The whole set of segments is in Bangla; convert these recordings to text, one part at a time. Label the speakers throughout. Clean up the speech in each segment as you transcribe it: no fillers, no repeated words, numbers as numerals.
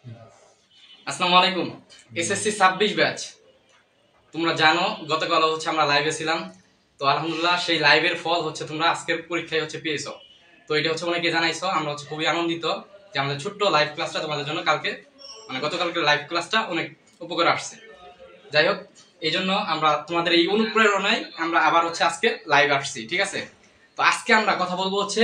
Speaker 1: আসসালামু আলাইকুম। এসএসসি 26 ব্যাচ, তোমরা জানো গতকাল হচ্ছে আমরা লাইভে ছিলাম। তো আলহামদুলিল্লাহ সেই লাইভের ফল হচ্ছে তোমরা আজকের পরীক্ষায় হচ্ছে পেয়েছো। তো এটা হচ্ছে অনেকে জানাইছো, আমরা হচ্ছে খুবই আনন্দিত যে আমাদের ছোট্ট লাইভ ক্লাসটা তোমাদের জন্য কালকে গতকালকে লাইভ ক্লাসটা অনেক উপকার আসছে। যাই হোক, এই জন্য আমরা তোমাদের এই অনুপ্রেরণায় আমরা আবার হচ্ছে আজকে লাইভ আসছি, ঠিক আছে? তো আজকে আমরা কথা বলবো হচ্ছে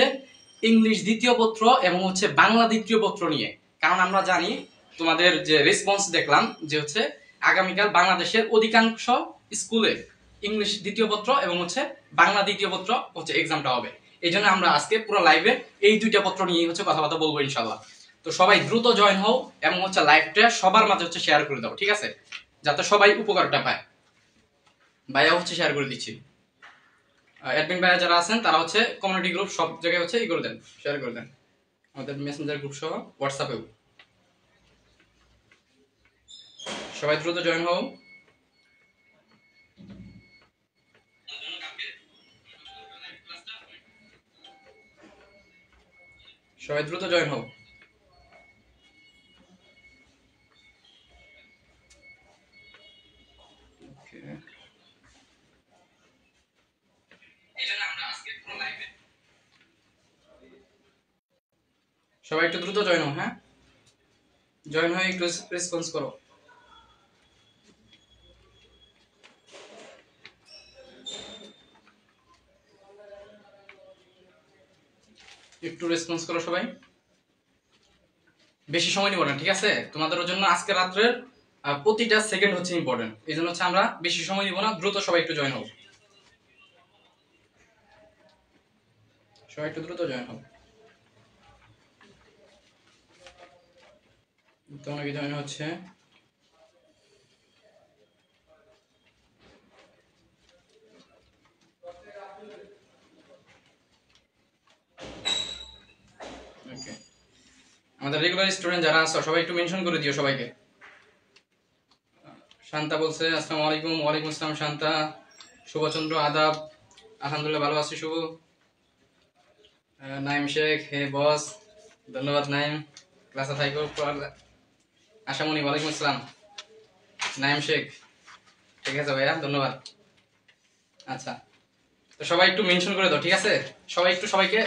Speaker 1: ইংলিশ দ্বিতীয় পত্র এবং হচ্ছে বাংলা দ্বিতীয় পত্র নিয়ে। কারণ আমরা জানি তোমাদের যে রেসপন্স দেখলাম যে হচ্ছে আগামীকাল বাংলাদেশের অধিকাংশ স্কুলে ইংলিশ দ্বিতীয় পত্র এবং হচ্ছে বাংলা দ্বিতীয় পত্র হচ্ছে এক্সামটা হবে। এই জন্য আমরা আজকে পুরো লাইভে এই দুইটা পত্র নিয়ে হচ্ছে কথাবার্তা বলবো ইনশাল্লাহ। তো সবাই দ্রুত জয়েন হও এবং হচ্ছে লাইভটা সবার মাঝে হচ্ছে শেয়ার করে দাও, ঠিক আছে? যাতে সবাই উপকারটা পায়। ভাইয়া হচ্ছে শেয়ার করে দিচ্ছি। অ্যাডমিন ভাইয়া যারা আছেন তারা হচ্ছে কমিউনিটি গ্রুপ সব জায়গায় হচ্ছে করে দেন, শেয়ার করে দেন, আমাদের মেসেঞ্জার গ্রুপ সহ হোয়াটসঅ্যাপেও। সবাই দ্রুত জয়েন হও। সবাই দ্রুত জয়েন হও। সবাই একটু দ্রুত জয়েন হও। হ্যাঁ, জয়েন হয়ে একটু রেসপন্স করো। একটু রেসপন্স করো সবাই। বেশি সময় নিব না, ঠিক আছে? তোমাদের জন্য আজকে রাত্রের প্রতিটা সেকেন্ড হচ্ছে ইম্পর্টেন্ট। এই জন্য হচ্ছে আমরা বেশি সময় নিব না, দ্রুত সবাই একটু জয়েন হও। সবাই একটু দ্রুত জয়েন হও। তো অনেকে জয়েন হচ্ছে। ওকে, আমাদের রেগুলার স্টুডেন্ট যারা আছে সবাই একটু মেনশন করে দিও সবাইকে। শান্তা বলছে আসসালামু আলাইকুম। ওয়ালাইকুম আসসালাম শান্তা। শুভচন্দ্র আদাব। আলহামদুলিল্লাহ ভালো আছি শুভ। নাইম শেখ, হে বস, ধন্যবাদ নাইম, ক্লাসে থাইকো। আশামণি ওয়ালাইকুম আসসালাম। নাইম শেখ, ঠিক আছে ভাইয়া, ধন্যবাদ। আচ্ছা, তো সবাই একটু মেনশন করে দাও, ঠিক আছে? সবাই একটু সবাইকে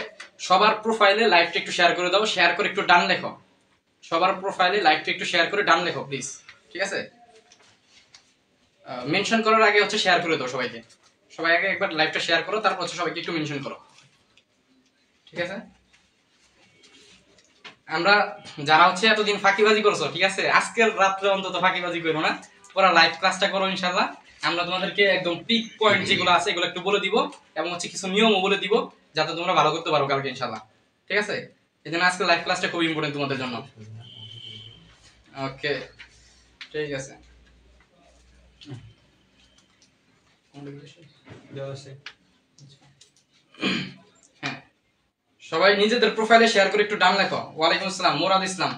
Speaker 1: সবার প্রোফাইলে লাইভটা একটু শেয়ার করে দাও, শেয়ার করে একটু ডান লেখো। সবার প্রোফাইলে লাইভটা একটু শেয়ার করে ডান লেখো প্লিজ, ঠিক আছে? মেনশন করার আগে হচ্ছে শেয়ার করে দাও সবাইকে। সবাই আগে একবার লাইভটা শেয়ার করো, তারপর হচ্ছে সবাইকে একটু মেনশন করো, ঠিক আছে? আমরা যারা হচ্ছে এতদিন ফাঁকিবাজি করছো, ঠিক আছে, আজকের রাত্রে অন্তত ফাঁকিবাজি করো না, পুরো লাইভ ক্লাসটা করো ইনশাআল্লাহ। আমরা তোমাদেরকে একদম পিক পয়েন্ট যেগুলো আছে এগুলো একটু বলে দিব এবং হচ্ছে কিছু নিয়মও বলে দিব যাতে তোমরা ভালো করতে পারো কালকে ইনশাআল্লাহ, ঠিক আছে? এই জন্য আজকে লাইভ ক্লাসটা খুব ইম্পর্টেন্ট তোমাদের জন্য। ওকে, ঠিক আছে। হ্যাঁ, সবাই নিজেদের প্রোফাইলে শেয়ার করে একটু ডান লেখো। ওয়ালাইকুম আসসালাম মুরাদ ইসলাম।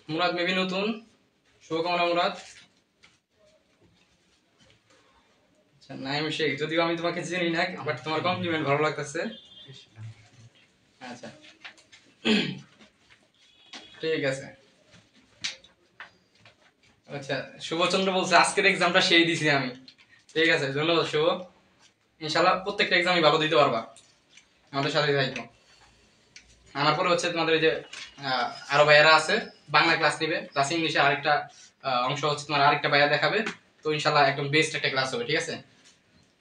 Speaker 1: মুরাদ মেবি নতুন, শুভকামনা মুরাদ। আচ্ছা, নাইম শেখ, যদিও আমি তোমাকে চিনি না বাট তোমার কমপ্লিমেন্ট ভালো লাগতেছে। আচ্ছা, ঠিক আছে। আচ্ছা, শুভচন্দ্র বলছে আজকের এক্সামটা সেই দিছি আমি। ঠিক আছে, ধন্যবাদ শুভ। ইনশাআল্লাহ প্রত্যেকটা এক্সামই ভালো দিতে পারবা, আমাদের সাথে থাকো। আমার পরে হচ্ছে তোমাদের এই যে আরো ভাইয়ারা আছে, বাংলা ক্লাস নিবে, প্লাস ইংলিশে আরেকটা অংশ হচ্ছে তোমার আরেকটা ভাইয়া দেখাবে। তো ইনশাআল্লাহ একদম বেস্ট একটা ক্লাস হবে, ঠিক আছে?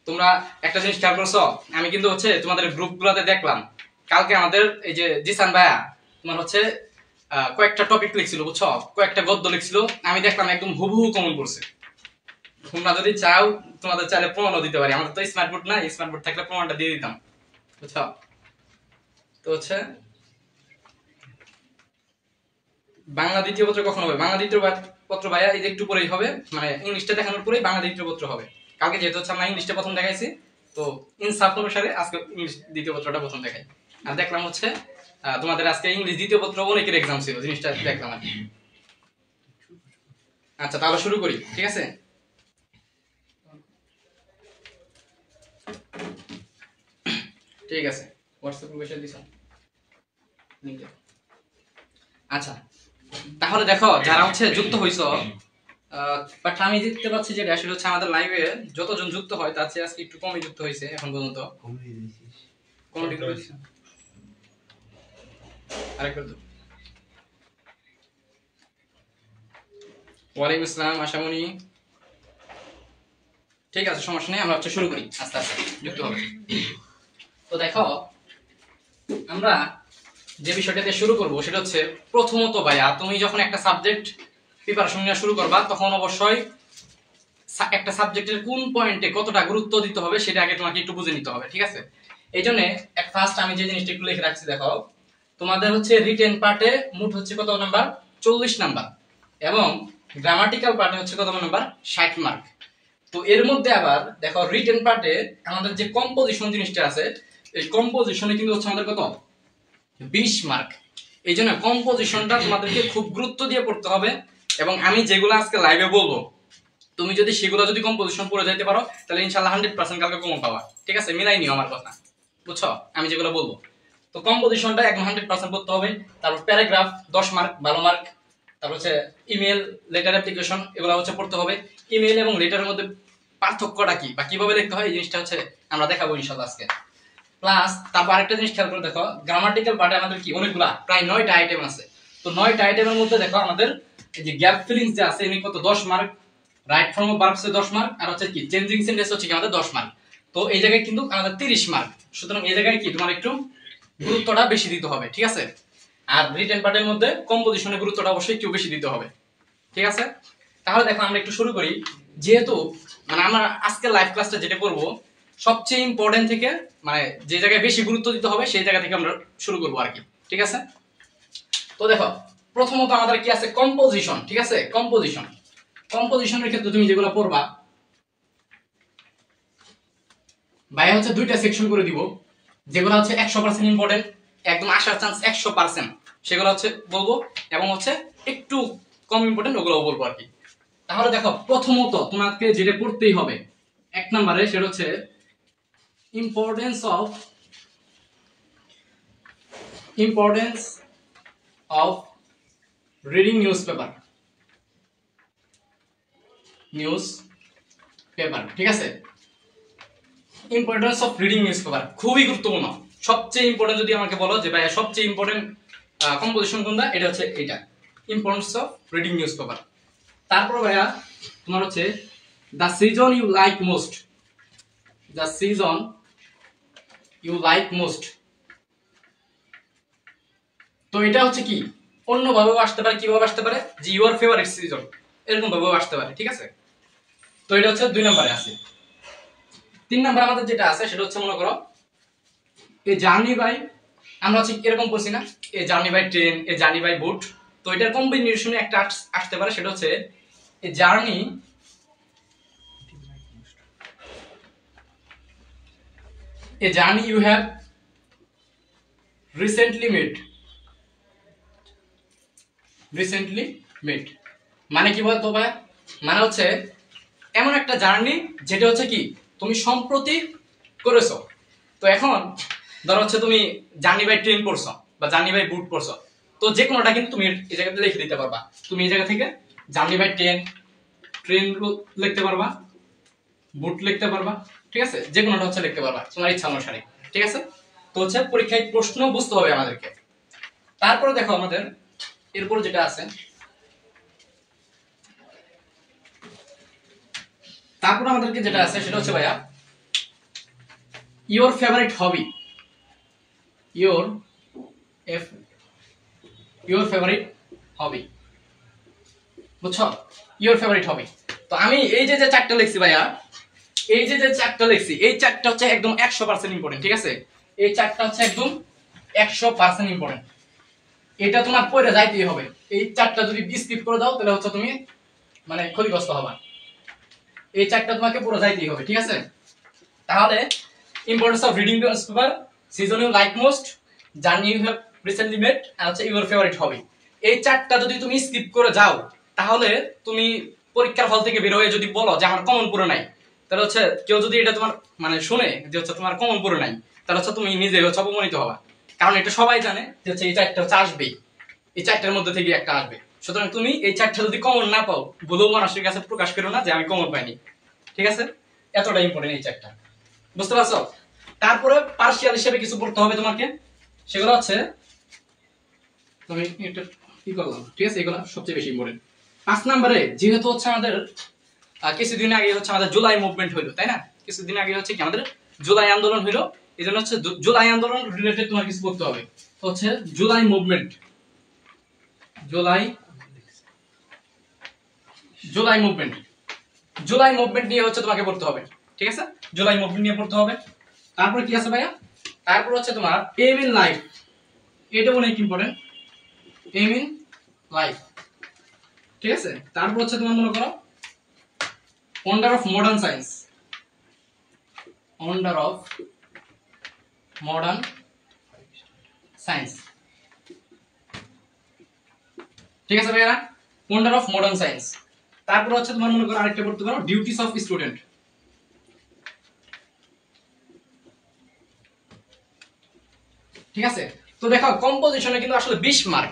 Speaker 1: তোমরা একটা জিনিস খেয়াল করছো, আমি কিন্তু হচ্ছে তোমাদের গ্রুপগুলোতে দেখলাম কালকে আমাদের এই যে জিসান ভাইয়া তোমার হচ্ছে কয়েকটা টপিক লিখছিল, বুঝছো, কয়েকটা গদ্য লিখছিল, আমি দেখলাম একদম হুবহু কমন করছে। তোমরা যদি চাও তোমাদের চাইলে প্রমাণও দিতে পারি, আমাদের তো স্মার্ট বোর্ড না, স্মার্ট বোর্ড থাকলে প্রমাণটা দিয়ে দিতাম, বুঝছো? তো হচ্ছে বাংলা দ্বিতীয় পত্র কখন হবে? বাংলা দ্বিতীয় পত্র ভাইয়া এই যে একটু পরেই হবে, মানে ইংলিশটা দেখানোর পরেই বাংলা দ্বিতীয় পত্র হবে। কালকে যেহেতু হচ্ছে আমরা ইংলিশটা প্রথম দেখাইছি, তো ইনসাফ অনুসারে আজকে ইংলিশ দ্বিতীয় পত্রটা প্রথম দেখাই। আর দেখলাম হচ্ছে তোমাদের আজকে ইংলিশ দ্বিতীয় পত্র অনেকের এক্সাম ছিল, জিনিসটা দেখলাম আর কি। আচ্ছা, তাহলে শুরু করি, ঠিক আছে? ঠিক আছে, হোয়াটসঅ্যাপ গ্রুপে শেয়ার দিছো। আচ্ছা, তাহলে দেখো যারা হচ্ছে যুক্ত হইছো, বাট আমি দেখতে পাচ্ছি যে আসলে হচ্ছে আমাদের লাইভে যতজন যুক্ত হয় তার চেয়ে আজকে একটু কমই যুক্ত হয়েছে এখন পর্যন্ত। কোনটি করেছে আরেকবার তো। ওয়ালাইকুম আসসালাম আশামণি। ঠিক আছে, সমস্যা নেই, আমরা হচ্ছে শুরু করি আস্তে আস্তে যুক্ত হবে। তো দেখো আমরা যে বিষয়টাতে শুরু করব সেটা হচ্ছে প্রথমত ভাইয়া, তুমি যখন একটা সাবজেক্ট প্রিপারেশন নেওয়া শুরু করবা তখন অবশ্যই একটা সাবজেক্টের কোন পয়েন্টে কতটা গুরুত্ব দিতে হবে সেটা আগে তোমাকে একটু বুঝে নিতে হবে, ঠিক আছে? এই জন্য ফার্স্ট আমি যে জিনিসটা একটু লিখে রাখছি, দেখো তোমাদের হচ্ছে রিটেন পার্টে মোট হচ্ছে কত নাম্বার, 40 নাম্বার, এবং গ্রামাটিক্যাল পার্টে হচ্ছে কত নাম্বার, 60 মার্ক। তো এর মধ্যে আবার দেখো রিটেন পার্টে আমাদের যে কম্পোজিশন জিনিসটা আছে, এই কম্পোজিশনে কিন্তু হচ্ছে আমাদের কত, 20 মার্ক। এই জন্য কম্পোজিশনটা তোমাদেরকে খুব গুরুত্ব দিয়ে পড়তে হবে, এবং আমি যেগুলো আজকে লাইভে বলবো তুমি যদি সেগুলো যদি কম্পোজিশন পড়ে যাইতে পারো তাহলে ইনশাআল্লাহ 100% কালকে কমন পাবা, ঠিক আছে? মিলাই নিও আমার কথা, বুঝছো আমি যেগুলো বলবো। তো কম্পোজিশনটা একদম 100% পড়তে হবে। তারপর প্যারাগ্রাফ 10 মার্ক, 12 মার্ক। তারপর হচ্ছে ইমেল, লেটার, অ্যাপ্লিকেশন, এগুলো হচ্ছে পড়তে হবে। ইমেল এবং লেটারের মধ্যে পার্থক্যটা কি বা কিভাবে লিখতে হয় এই জিনিসটা হচ্ছে আমরা দেখাবো ইনশাআল্লাহ আজকে। প্লাস তারপর আরেকটা জিনিস খেয়াল করে দেখো, গ্রামাটিক্যাল পার্টে আমাদের কি অনেকগুলা প্রায় 9টা আইটেম আছে। তো 9টা আইটেমের মধ্যে দেখো আমাদের এই যে গ্যাপ ফিলিংস যে আছে এনে কত, 10 mark. Right form of verbs এ 10 মার্ক, আর হচ্ছে কি চেঞ্জিং সেন্টেন্স হচ্ছে কি আমাদের 10 মার্ক। তো এই জায়গায় কিন্তু আমাদের 30 মার্ক। সুতরাং এই জায়গায় কি তোমার একটু গুরুত্বটা বেশি দিতে হবে, ঠিক আছে? আর রিটেন পার্টের মধ্যে কম্পোজিশনের গুরুত্বটা অবশ্যই একটু বেশি দিতে হবে, ঠিক আছে? তাহলে দেখো আমরা একটু শুরু করি। যেহেতু মানে আমরা আজকে লাইভ ক্লাসটা যেটা করব সবচেয়ে ইম্পর্টেন্ট থেকে, মানে যে জায়গায় বেশি গুরুত্ব দিতে হবে সেই জায়গা থেকে আমরা শুরু করবো আর কি, ঠিক আছে? তো দেখো প্রথমত আমাদের কি আছে, কম্পোজিশন, ঠিক আছে? কম্পোজিশন, কম্পোজিশনের ক্ষেত্রে তুমি যেগুলো পড়বা ভাই হচ্ছে দুইটা সেকশন করে দিব, যেগুলো হচ্ছে 100% ইম্পর্টেন্ট, একদম আসার চান্স 100%, সেগুলো হচ্ছে বলবো, এবং হচ্ছে একটু কম ইম্পর্টেন্ট ওগুলো বলবো আর কি। তাহলে দেখো প্রথমত তোমাকে যেটা পড়তেই হবে এক নম্বরে, সেটা হচ্ছে importance of reading news paper, ঠিক আছে? Importance of reading news paper খুবই গুরুত্বপূর্ণ। সবচেয়ে ইম্পর্টেন্ট যদি আমাকে বলো যে ভাই সবচেয়ে ইম্পর্টেন্ট কম্পোজিশন কোনটা, এটা হচ্ছে এটা, importance of reading newspaper. তারপর ভাইয়া তোমার হচ্ছে the season you like most, the season you like most. তো এটা হচ্ছে কি অন্য ভাবেও আসতে পারে, কিভাবে আসতে পারে, যে ইউর ফেভারিট সিজন, এরকম ভাবেও আসতে পারে, ঠিক আছে? তো এটা হচ্ছে 2 নম্বরে আছে। 3 নম্বর আমাদের যেটা আছে সেটা হচ্ছে মনে করো এ জার্নি বাই, আমরা হচ্ছে এরকম বলছি না, a journey by train, a journey by boat. তো এটার কম্বিনেশনে একটা আসতে পারে, সেটা হচ্ছে a journey you have recently made. মানে কি বলতো ভাই, মানে হচ্ছে এমন একটা জার্নি যেটা হচ্ছে কি তুমি সম্প্রতি করেছো। তো এখন ধরো হচ্ছে তুমি জার্নি বাই ট্রেন পড়ছো বা জার্নি বাই বুট পড়ছো, তো যে কোনোটা কিন্তু তুমি এই জায়গাতে লিখে দিতে পারবা। তুমি এই জায়গা থেকে জার্নি বাই ট্রেন লিখতে পারবা, বুট লিখতে পারবা, ঠিক আছে? যে কোনোটা হচ্ছে লিখতে পারবা তোমার ইচ্ছা অনুসারে, ঠিক আছে? তো হচ্ছে পরীক্ষায় প্রশ্ন বুঝতে হবে আমাদেরকে। তারপরে দেখো আমাদের এরপর যেটা আছে, তারপর আমাদেরকে যেটা আছে সেটা হচ্ছে ভাইয়া your favourite hobby, your favourite hobby, বুঝছো? Your favourite hobby. তো আমি এই যে চারটা লিখছি ভাইয়া, এই যে চারটা লিখছি, এই চারটা হচ্ছে একদম 100% ইম্পর্টেন্ট, ঠিক আছে? এই চারটা হচ্ছে একদম 100% ইম্পর্টেন্ট। এটা তোমার পড়ে যাইতেই হবে। এই চারটা যদি স্কিপ করে দাও তাহলে হচ্ছে তুমি মানে ক্ষতিগ্রস্ত হবা। এই চারটা তোমাকে পুরো যাইতেই হবে, ঠিক আছে? তাহলে importance of reading newspaper, season you like most, journey you have recently made, আর হচ্ছে ইউর ফেভারিট হবি। এই চারটা যদি তুমি স্কিপ করে যাও তাহলে তুমি পরীক্ষার হল থেকে বের হয়ে যদি বলো যে আমার কমন পুরো নাই, তাহলে হচ্ছে কেউ যদি এটা তোমার মানে শুনে যে হচ্ছে তোমার কমন পুরো নাই, তাহলে হচ্ছে তুমি নিজে হচ্ছে অপমানিত হবা। কারণ এটা সবাই জানে যে হচ্ছে এই চারটা হচ্ছে আসবেই, এই চারটার মধ্যে থেকে একটা আসবে। সুতরাং তুমি এই চারটা যদি কমন না পাও, বলেও মানুষের কাছে প্রকাশ করো না যে আমি কমন পাইনি। ঠিক আছে, এতটা ইম্পর্টেন্ট এই চারটা, বুঝতে পারছো? তারপরে পার্সিয়াল হিসেবে কিছু পড়তে হবে তোমাকে, সেগুলো হচ্ছে তুমি একটা কি করলাম, ঠিক আছে, এগুলো সবচেয়ে বেশি ইম্পর্টেন্ট। 5 নম্বরে যেহেতু হচ্ছে আমাদের কিছুদিন আগে হচ্ছে আমাদের জুলাই মুভমেন্ট হইলো, তাই না? কিছুদিন আগে হচ্ছে কি আমাদের জুলাই আন্দোলন হইলো, এই জন্য হচ্ছে জুলাই আন্দোলন রিলেটেড তোমার কিছু পড়তে হবে। তো হচ্ছে July movement, July July movement July movement নিয়ে হচ্ছে তোমাকে পড়তে হবে। ঠিক আছে, জুলাই মুভমেন্ট নিয়ে পড়তে হবে। তারপর কি আছে ভাইয়া? তারপর হচ্ছে তোমার এম ইন লাইফ, এটা অনেক ইম্পর্টেন্ট, এম ইন লাইফ। ঠিক আছে, তারপর হচ্ছে তোমার মনে করো wonder of modern science, wonder of modern science. ঠিক আছে ভাইয়া, ওয়ান্ডার অফ মডার্ন সায়েন্স। তারপর হচ্ছে তোমার মনে করো আরেকটা পড়তে পারো ডিউটিস অফ স্টুডেন্ট। ঠিক আছে, তো দেখো কম্পোজিশনে কিন্তু আসলে 20 মার্ক,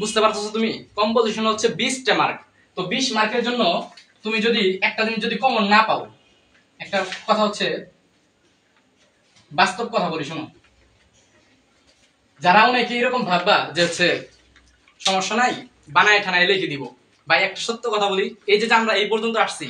Speaker 1: বুঝতে পারছো তুমি? কম্পোজিশন হচ্ছে 20টা মার্ক। তো 20 মার্কের জন্য তুমি যদি একটা জিনিস যদি কমন না পাও, একটা কথা হচ্ছে বাস্তব কথা বলি শোনো, যারা অনেকে এরকম ভাববা যে হচ্ছে সমস্যা নাই বানায় ঠানায় লিখে দিব, ভাই একটা সত্য কথা বলি, এই যে আমরা এই পর্যন্ত আসছি,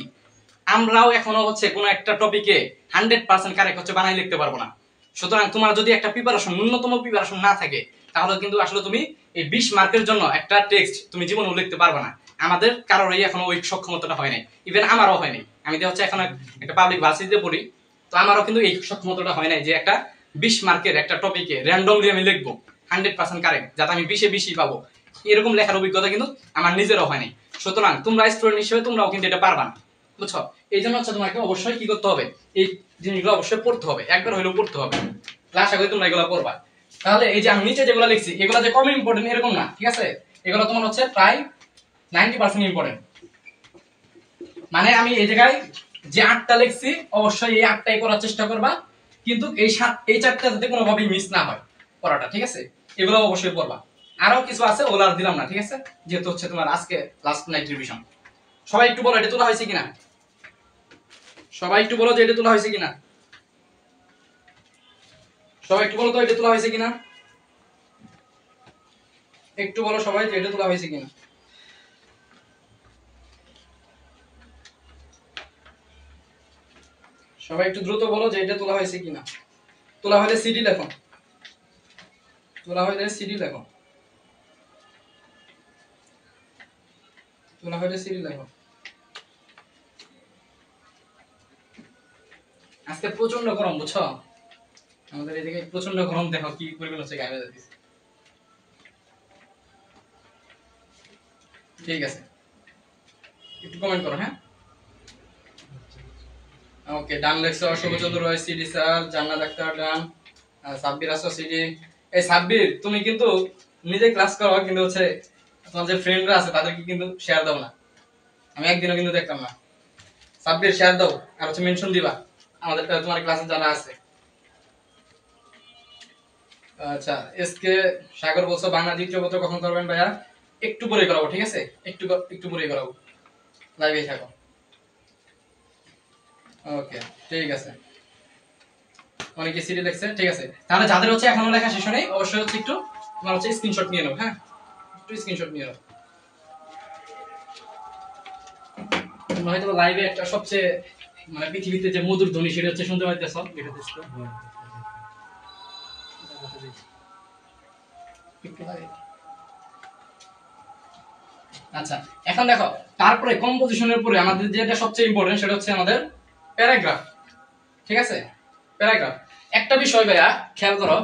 Speaker 1: আমরাও এখনো হচ্ছে কোনো একটা টপিকে 100% কারেক্ট হচ্ছে বানাই লিখতে পারবো না। সুতরাং তোমার যদি একটা প্রিপারেশন, ন্যূনতম প্রিপারেশন না থাকে, তাহলে কিন্তু আসলে তুমি এই 20 মার্কের জন্য একটা টেক্সট তুমি জীবনেও লিখতে পারবে না। আমাদের কারোরই এখনো ওই সক্ষমতাটা হয় নাই, ইভেন আমারও হয়নি। আমি তো হচ্ছে এখন একটা পাবলিক ভার্সিটিতে পড়ি, তো আমারও কিন্তু এই সক্ষমতাটা হয় নাই যে একটা 20 মার্কের একটা টপিকে র্যান্ডমলি আমি লিখবো 100% কারেক্ট, যাতে আমি 20-এ 20ই পাবো। এরকম লেখার অভিজ্ঞতা কিন্তু আমার নিজেরও হয় নাই। সুতরাং তোমরা স্টুডেন্ট হিসেবে তোমরাও কিন্তু এটা পারবা না, বুঝছো? এই জন্য হচ্ছে তোমাকে অবশ্যই কি করতে হবে, এই জিনিসগুলো অবশ্যই পড়তে হবে, একবার হইলেও পড়তে হবে। আশা করি তোমরা এগুলো পড়বা। তাহলে এই যে আমি নিচে যেগুলো লিখছি এগুলো যে কম ইম্পর্টেন্ট এরকম না, ঠিক আছে? এগুলো তোমার হচ্ছে প্রায় 90% ইম্পর্টেন্ট। মানে আমি এই জায়গায় যে 8টা লিখছি অবশ্যই এই 8টাই করার চেষ্টা করবা, কিন্তু এই 4টা যাতে কোনোভাবেই মিস না হয় পড়াটা, ঠিক আছে? এগুলো অবশ্যই পড়বা। আরো কিছু আছে ওগুলো আর দিলাম না, ঠিক আছে? যেহেতু হচ্ছে তোমার আজকে লাস্ট নাইট রিভিশন। সবাই একটু বলো এটা তোলা হয়েছে কিনা, সবাই একটু বলো যে এটা তোলা হয়েছে কিনা, সবাই একটু বলো তো এটা তোলা হয়েছে কিনা, একটু বলো সবাই যে এটা তোলা হয়েছে কিনা। সবাই একটু দ্রুত বলো যে এটা তোলা হয়েছে কিনা। তোলা হলে সিডি লেখো, তোলা হলে সিডি লেখো, তোলা হলে সিডি লেখো। আজকে প্রচন্ড গরম, বুঝছো? আমাদের এদিকে প্রচন্ড গরম, দেখো কি পরিমাণ হচ্ছে গায়ে যাচ্ছে। ঠিক আছে, একটু কমেন্ট করো, হ্যাঁ? ওকে, ডান লেখছো শুভচন্দ্র রয় সিডি স্যার, জান্নাত আক্তার ডান, সাব্বির আসো সিডি। এই সাব্বির তুমি কিন্তু নিজে ক্লাস করো, কিন্তু হচ্ছে তোমার যে ফ্রেন্ডরা আছে তাদেরকে কিন্তু শেয়ার দাও না। আমি একদিনও কিন্তু দেখতাম না। সাব্বির শেয়ার দাও, আর হচ্ছে মেনশন দিবা আমাদের তোমার ক্লাসে যারা আছে। আচ্ছা, এসকে সাগর বলছো বাংলা দ্বিতীয় পত্র কখন করবেন ভাইয়া? একটু পরে করাবো, ঠিক আছে? একটু পরে করাবো, লাইভে থাকো। ওকে, ঠিক আছে। অনেকে সিডি লিখছে, ঠিক আছে। তাহলে যাদের হচ্ছে এখনো লেখা শেষ হয়নি অবশ্যই হচ্ছে একটু তোমার হচ্ছে স্ক্রিনশট নিয়ে নাও, হ্যাঁ? একটু স্ক্রিনশট নিয়ে নাও। তোমরা হয়তো লাইভে একটা সবচেয়ে মানে পৃথিবীতে যে মধুর ধ্বনি সেটা হচ্ছে শুনতে পাইতেছ, এটা দিচ্ছ একটু লাগে। আচ্ছা, এখন দেখো তারপরে কম্পোজিশনের পরে আমাদের যেটা সবচেয়ে ইম্পর্টেন্ট সেটা হচ্ছে আমাদের প্যারাগ্রাফ। ঠিক আছে, প্যারাগ্রাফ। একটা বিষয় ভাইয়া খেয়াল করো,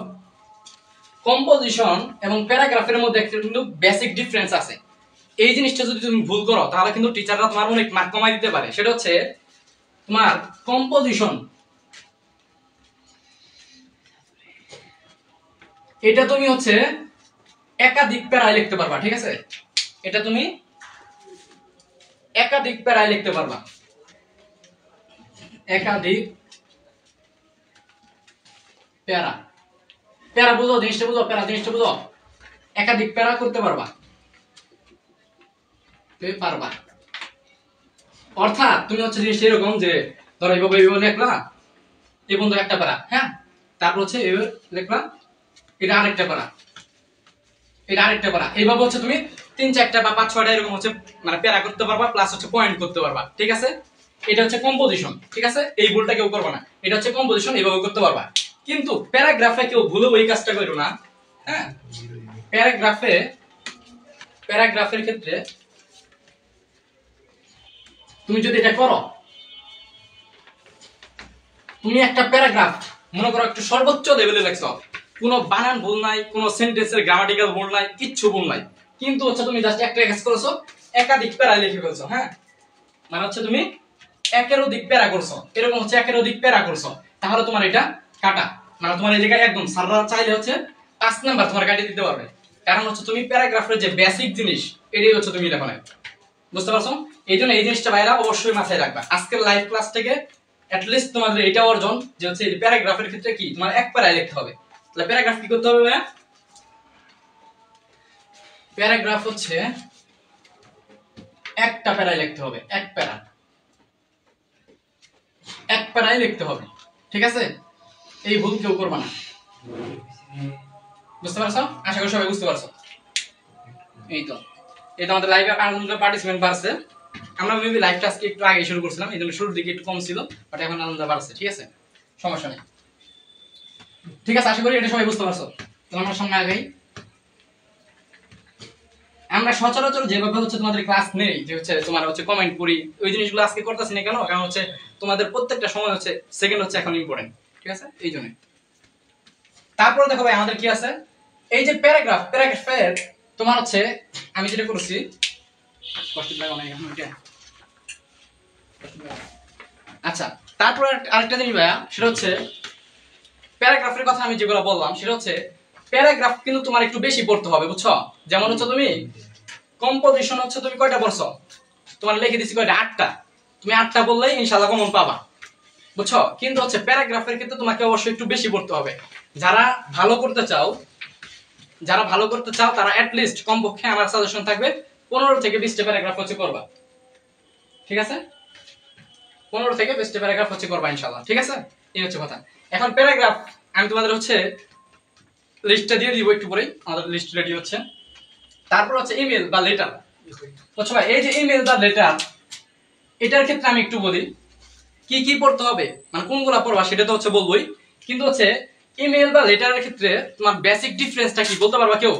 Speaker 1: কম্পোজিশন এবং প্যারাগ্রাফের মধ্যে একটা কিন্তু বেসিক ডিফারেন্স আছে। এই জিনিসটা যদি তুমি ভুল করো তাহলে কিন্তু টিচাররা তোমার অনেক মার্ক কমাই দিতে পারে। সেটা হচ্ছে তোমার কম্পোজিশন, এটা তুমি হচ্ছে একাধিক প্যারায় লিখতে পারবা, ঠিক আছে? এটা তুমি একাধিক প্যারায় লিখতে পারবা, একাধিক প্যারা। প্যারা বুঝো জিনিসটা, বুঝো প্যারা জিনিসটা বুঝো। একাধিক প্যারা করতে পারবা, পারবা। অর্থাৎ তুমি হচ্ছে জিনিসটা এরকম যে ধরো এইভাবে লিখলা, এই বন্ধু একটা প্যারা, হ্যাঁ, তারপর হচ্ছে এইভাবে লিখলা, এটা আরেকটা প্যারা, এটা আরেকটা প্যারা, এইভাবে হচ্ছে তুমি 3-4টা বা 5-6টা এরকম হচ্ছে মানে প্যারা করতে পারবা, প্লাস হচ্ছে পয়েন্ট করতে পারবা, ঠিক আছে। এটা হচ্ছে কম্পোজিশন, ঠিক আছে, এই ভুলটা কেউ করবে না, এটা হচ্ছে কম্পোজিশন, এইভাবে করতে পারবা। কিন্তু প্যারাগ্রাফে কেউ ভুলেও এই কাজটা করো না, হ্যাঁ। প্যারাগ্রাফের ক্ষেত্রে তুমি যদি এটা করো, তুমি একটা প্যারাগ্রাফ মনে করো একটু সর্বোচ্চ লেভেলে লেখছো, কোনো বানান ভুল নাই, কোনো সেন্টেন্সের গ্রামাটিক্যাল ভুল নাই, কিচ্ছু ভুল নাই, কিন্তু হচ্ছে তুমি জাস্ট একটা কাজ করেছো, একাধিক প্যারা লিখে ফেলছো, হ্যাঁ, মানে হচ্ছে তুমি একের অধিক প্যারা করছো, এরকম হচ্ছে একের অধিক প্যারা করছো, তাহলে তোমার এটা কাটা, মানে তোমার এই জায়গায় একদম সাররা চাইলে হচ্ছে 5 নাম্বার তোমার কাটিয়ে দিতে পারবে, কারণ হচ্ছে তুমি প্যারাগ্রাফের যে বেসিক জিনিস এটাই হচ্ছে তুমি লেখো না, বুঝতে পারছো। এই জন্য এই জিনিসটা ভাইরা অবশ্যই মাথায় রাখবা, আজকের লাইভ ক্লাস থেকে অ্যাটলিস্ট তোমাদের এটা অর্জন যে হচ্ছে প্যারাগ্রাফের ক্ষেত্রে কি তোমার এক প্যারায় লিখতে হবে। তাহলে প্যারাগ্রাফ কি করতে হবে ভাইয়া? প্যারাগ্রাফ হচ্ছে একটা প্যারায় লিখতে হবে, এক প্যারায় লিখতে হবে, ঠিক আছে, এই ভুল কেউ করবে না, বুঝতে পারছো? আশা করি সবাই বুঝতে পারছো। এই তো আমাদের লাইভে আলহামদুলিল্লাহ পার্টিসিপেন্ট বাড়ছে, আমরা মেবি লাইভটা আজকে একটু আগে শুরু করছিলাম, এই জন্য শুরুর দিকে একটু কম ছিল, বাট এখন আলহামদুলিল্লাহ বাড়ছে, ঠিক আছে, সমস্যা নেই, ঠিক আছে, আশা করি এটা সবাই বুঝতে পারছো। তাহলে আমরা সামনে আগাই। আমরা সচরাচর যেভাবে হচ্ছে তোমাদের ক্লাস নেই, যে হচ্ছে তোমার হচ্ছে কমেন্ট করি, ওই জিনিসগুলো আজকে করতেছি না কেন, কারণ হচ্ছে তোমাদের প্রত্যেকটা সময় হচ্ছে সেকেন্ড হচ্ছে এখন ইম্পর্টেন্ট, ঠিক আছে, এই জন্য। তারপরে দেখো ভাই আমাদের কি আছে, এই যে প্যারাগ্রাফের তোমার হচ্ছে আমি যেটা করছি, আচ্ছা, তারপরে আরেকটা জিনিস ভাইয়া, সেটা হচ্ছে প্যারাগ্রাফের কথা আমি যেগুলো বললাম, সেটা হচ্ছে প্যারাগ্রাফ কিন্তু তোমার একটু বেশি পড়তে হবে, বুঝছো। যেমন হচ্ছে তুমি কম্পোজিশন হচ্ছে তুমি কয়টা পড়ছো, তোমার লিখে দিছি কয়টা, 8টা, তুমি 8টা বললেই ইনশাআল্লাহ কমন পাবা, বুঝছো। কিন্তু হচ্ছে প্যারাগ্রাফের ক্ষেত্রে তোমাকে অবশ্যই একটু বেশি পড়তে হবে। যারা ভালো করতে চাও তারা অ্যাট লিস্ট কমপক্ষে আমার সাজেশন থাকবে 15 থেকে 20টা প্যারাগ্রাফ হচ্ছে করবা, ঠিক আছে, 15 থেকে 20টা প্যারাগ্রাফ হচ্ছে করবা ইনশাআল্লাহ, ঠিক আছে, এই হচ্ছে কথা। এখন প্যারাগ্রাফ আমি তোমাদের হচ্ছে লিস্টটা দিয়ে দিব একটু পরেই, আমাদের লিস্ট রেডি হচ্ছে। তারপর হচ্ছে ইমেল বা লেটার, বুঝছো ভাই, এই যে ইমেল বা লেটার, এটার ক্ষেত্রে আমি একটু বলি কি কি পড়তে হবে, মানে কোনগুলা পড়বা সেটা তো হচ্ছে বলবোই, কিন্তু হচ্ছে ইমেল বা লেটারের ক্ষেত্রে তোমার বেসিক ডিফারেন্সটা কি বলতে পারবা কেউ?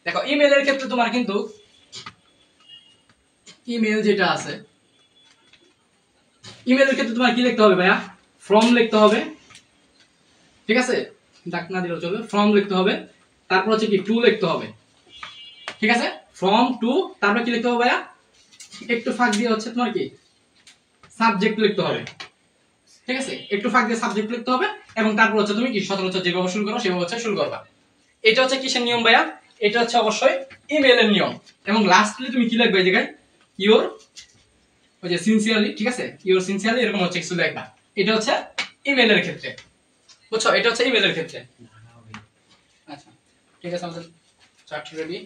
Speaker 1: দেখো ইমেলের ক্ষেত্রে তোমার কিন্তু ইমেল যেটা আছে, ইমেলের ক্ষেত্রে তোমার কি লিখতে হবে ভাইয়া? ফ্রম লিখতে হবে, ঠিক আছে, ডাক না দিলেও চলবে, ফ্রম লিখতে হবে, তারপর হচ্ছে কি টু লিখতে হবে, ঠিক আছে, ফ্রম টু, তারপর কি লিখতে হবে ভাইয়া? একটু ফাঁক দিয়ে হচ্ছে তোমার কি সাবজেক্ট লিখতে হবে, ঠিক আছে, একটু ফাঁক দিয়ে সাবজেক্ট লিখতে হবে, এবং তারপর হচ্ছে তুমি কি সচরাচর যেভাবে শুরু করো সেভাবে হচ্ছে শুরু করবা। এটা হচ্ছে কিসের নিয়ম ভাইয়া? এটা হচ্ছে অবশ্যই ইমেলের নিয়ম। এবং লাস্টলি তুমি কি লিখবে এই জায়গায়? ইওর, ওই যে সিনসিয়ারলি, ঠিক আছে, ইওর সিনসিয়ারলি, এরকম হচ্ছে কিছু লিখবা। এটা হচ্ছে ইমেলের ক্ষেত্রে, বুঝছো, এটা হচ্ছে ইমেলের ক্ষেত্রে। আচ্ছা, ঠিক আছে, আমাদের চার্ট রেডি।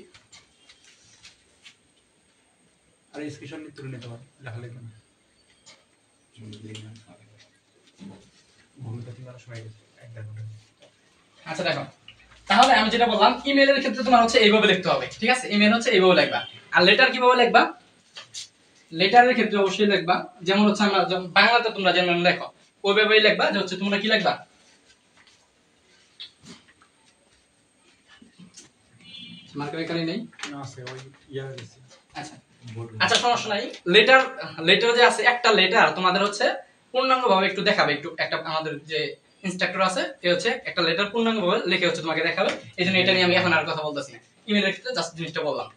Speaker 2: আর স্ক্রিনশট নিয়ে তুলে নিতে পারো, লেখা লিখবে না, ভূমিকা তোমার সময় গেছে একটা করে।
Speaker 1: আচ্ছা দেখো, তাহলে আমি যেটা বললাম ইমেলের ক্ষেত্রে তোমার হচ্ছে এইভাবে লিখতে হবে, ঠিক আছে, ইমেল হচ্ছে এইভাবে লিখবা। আর লেটার কিভাবে লিখবা? লেটারের ক্ষেত্রে অবশ্যই লিখবা যেমন হচ্ছে আমরা বাংলাতে তোমরা যেমন লেখো ওইভাবেই লিখবা, যে হচ্ছে তোমরা কি লিখবা, মার্কার এখানে নেই,
Speaker 2: না আছে ওই ইয়া গেছে।
Speaker 1: আচ্ছা আচ্ছা, সমস্যা নাই। লেটার যে আছে, একটা লেটার তোমাদের হচ্ছে পূর্ণাঙ্গ ভাবে একটু দেখাবে, একটু একটা আমাদের যে ইনস্ট্রাক্টর আছে এ হচ্ছে একটা লেটার পূর্ণাঙ্গ ভাবে লিখে হচ্ছে তোমাকে দেখাবে, এইজন্য এটা নিয়ে আমি এখন আর কথা বলতেছি না, ইমেলের ক্ষেত্রে জাস্ট জিনিসটা বললাম।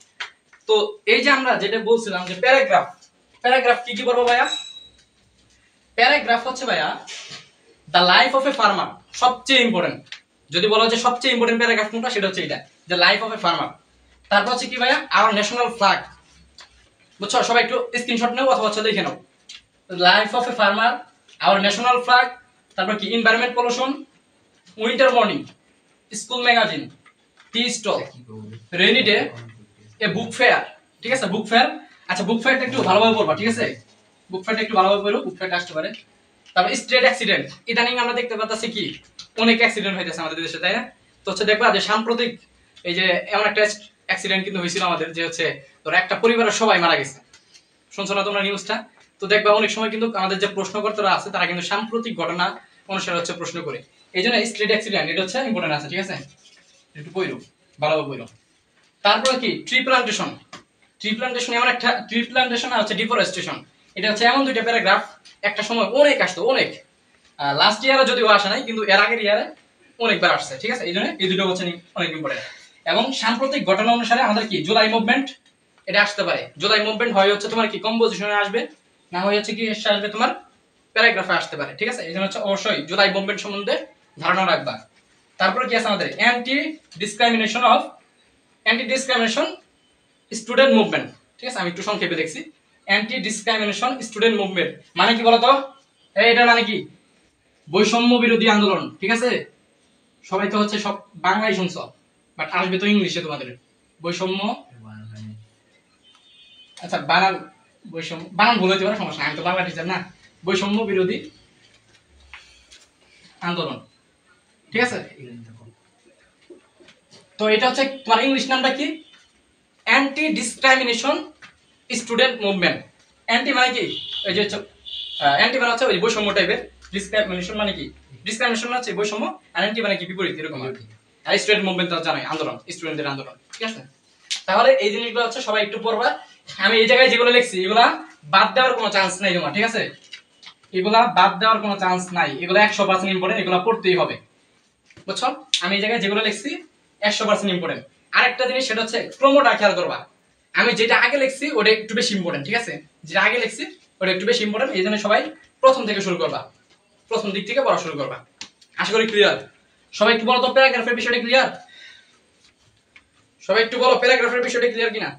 Speaker 1: তো এই যে আমরা যেটা বলছিলাম যে প্যারাগ্রাফ কি কি পড়বো ভাইয়া? প্যারাগ্রাফ হচ্ছে ভাইয়া the life of a farmer, সবচেয়ে ইম্পর্টেন্ট। যদি বলা হচ্ছে সবচেয়ে ইম্পর্টেন্ট প্যারাগ্রাফ কোনটা, সেটা হচ্ছে এটা, the life of a farmer. তারপর হচ্ছে কি ভাইয়া? আওয়ার ন্যাশনাল ফ্ল্যাগ, বুঝছো, সবাই একটু স্ক্রিনশট নাও অথবা হচ্ছে লিখে নাও, life of a farmer, our national flag, তারপর কি environment pollution, winter morning, school magazine, tea stall, rainy day, a book fair, ঠিক আছে বুক ফেয়ার। আচ্ছা বুক ফেয়ারটা একটু ভালোভাবে পড়বা, ঠিক আছে বুক ফেয়ারটা একটু ভালোভাবে পড়ো, বুক ফেয়ারটা আসতে পারে। তারপর স্ট্রেট অ্যাক্সিডেন্ট, ইদানিং আমরা দেখতে পাচ্ছি কি অনেক অ্যাক্সিডেন্ট হইতেছে আমাদের দেশে, তাই না? তো হচ্ছে দেখবা যে সাম্প্রতিক এই যে এমন একটা অ্যাক্সিডেন্ট কিন্তু হয়েছিল আমাদের, যে হচ্ছে ধরো একটা পরিবারের সবাই মারা গেছে, শুনছো না তোমরা নিউজটা? তো দেখবা অনেক সময় কিন্তু আমাদের যে প্রশ্নকর্তারা আছে তারা কিন্তু সাম্প্রতিক ঘটনা অনুসারে হচ্ছে প্রশ্ন করে। এই জন্য স্ট্রেট অ্যাক্সিডেন্ট এটা হচ্ছে ইম্পর্টেন্ট আছে, ঠিক আছে একটু পড়ো, ভালোভাবে পড়ো। তারপরে কি ট্রি প্লান্টেশন, ট্রি প্লান্টেশন এমন একটা, ট্রি প্লান্টেশন আর হচ্ছে ডিফরেস্টেশন, এটা হচ্ছে এমন দুইটা প্যারাগ্রাফ একটা সময় অনেক আসতো, অনেক লাস্ট ইয়ারে যদিও আসে নাই কিন্তু এর আগের ইয়ারে অনেকবার আসছে, ঠিক আছে এই জন্য এই দুটো হচ্ছে অনেক ইম্পর্টেন্ট। এবং সাম্প্রতিক ঘটনা অনুসারে আমাদের কি জুলাই মুভমেন্ট এটা আসতে পারে, জুলাই মুভমেন্ট হয় হচ্ছে তোমার কি কম্পোজিশনে আসবে, না হয় হচ্ছে কি এসে আসবে তোমার প্যারাগ্রাফে আসতে পারে, ঠিক আছে এই জন্য হচ্ছে অবশ্যই জুলাই মুভমেন্ট সম্বন্ধে ধারণা রাখবা। তারপরে কি আছে আমাদের anti discrimination of, anti discrimination student movement, ঠিক আছে আমি একটু সংক্ষেপে দেখছি। অ্যান্টি ডিসক্রিমিনেশন স্টুডেন্ট মুভমেন্ট মানে কি বলতো? এটা মানে কি বৈষম্য বিরোধী আন্দোলন, ঠিক আছে সবাই তো হচ্ছে সব বাংলায় শুনছো, বাট আসবে তো ইংলিশে তোমাদের বৈষম্য। আচ্ছা বানান, বৈষম্য বানান ভুল হইতে পারে, সমস্যা নাই, আমি তো বাংলা টিচার না। বৈষম্য বিরোধী আন্দোলন, ঠিক আছে তো এটা হচ্ছে তোমার ইংলিশ নামটা কি? Anti discrimination student movement. Anti মানে কি এই যে অ্যান্টি মানে হচ্ছে ওই বৈষম্য টাইপের, ডিসক্রিমিনেশন মানে কি ডিসক্রিমিনেশন মানে হচ্ছে বৈষম্য, আর অ্যান্টি মানে কি বিপরীত এরকম আর কি। আর স্টুডেন্ট মুভমেন্ট তো জানোই আন্দোলন, স্টুডেন্টদের আন্দোলন, ঠিক আছে। তাহলে এই জিনিসগুলো হচ্ছে সবাই একটু পড়বা। আমি এই জায়গায় যেগুলো লিখছি এগুলা বাদ দেওয়ার কোনো চান্স নাই তোমার, ঠিক আছে এগুলা বাদ দেওয়ার কোনো চান্স নাই, এগুলো 100% ইম্পর্টেন্ট, এগুলো পড়তেই হবে বুঝছো। আমি এই জায়গায় যেগুলো লিখছি 100% ইম্পর্টেন্ট। আরেকটা জিনিস সেটা হচ্ছে ক্রমটা খেয়াল করবা, আমি যেটা আগে লিখছি ওটা একটু বেশি ইম্পর্টেন্ট, ঠিক আছে যেটা আগে লিখছি ওটা একটু বেশি ইম্পর্টেন্ট, এই জন্য সবাই প্রথম থেকে শুরু করবা, প্রথম দিক থেকে পড়া শুরু করবা। আশা করি ক্লিয়ার। সবাই একটু বলো তো প্যারাগ্রাফের বিষয়টা ক্লিয়ার? সবাই একটু বলো প্যারাগ্রাফের বিষয়টা ক্লিয়ার কিনা?